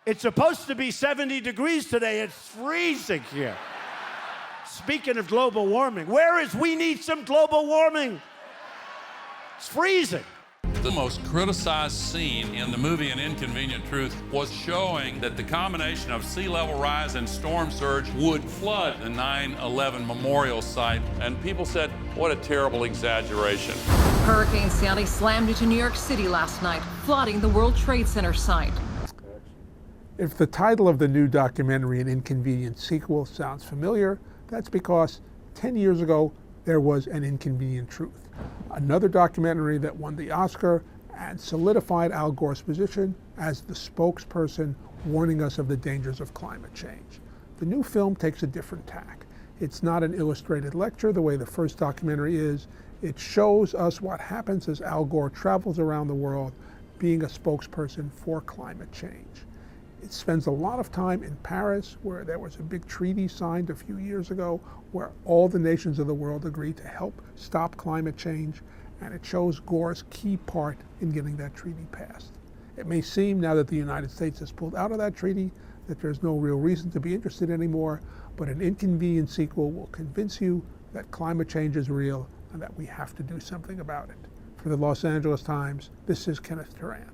It's supposed to be 70 degrees today. It's freezing here. Speaking of global warming, we need some global warming. It's freezing. The most criticized scene in the movie An Inconvenient Truth was showing that the combination of sea level rise and storm surge would flood the 9/11 memorial site. And people said, what a terrible exaggeration. Hurricane Sandy slammed into New York City last night, flooding the World Trade Center site. If the title of the new documentary, An Inconvenient Sequel, sounds familiar, that's because 10 years ago, there was An Inconvenient Truth, another documentary that won the Oscar and solidified Al Gore's position as the spokesperson warning us of the dangers of climate change. The new film takes a different tack. It's not an illustrated lecture the way the first documentary is. It shows us what happens as Al Gore travels around the world being a spokesperson for climate change. It spends a lot of time in Paris, where there was a big treaty signed a few years ago, where all the nations of the world agreed to help stop climate change, and it shows Gore's key part in getting that treaty passed. It may seem, now that the United States has pulled out of that treaty, that there's no real reason to be interested anymore, but An Inconvenient Sequel will convince you that climate change is real and that we have to do something about it. For the Los Angeles Times, this is Kenneth Turan.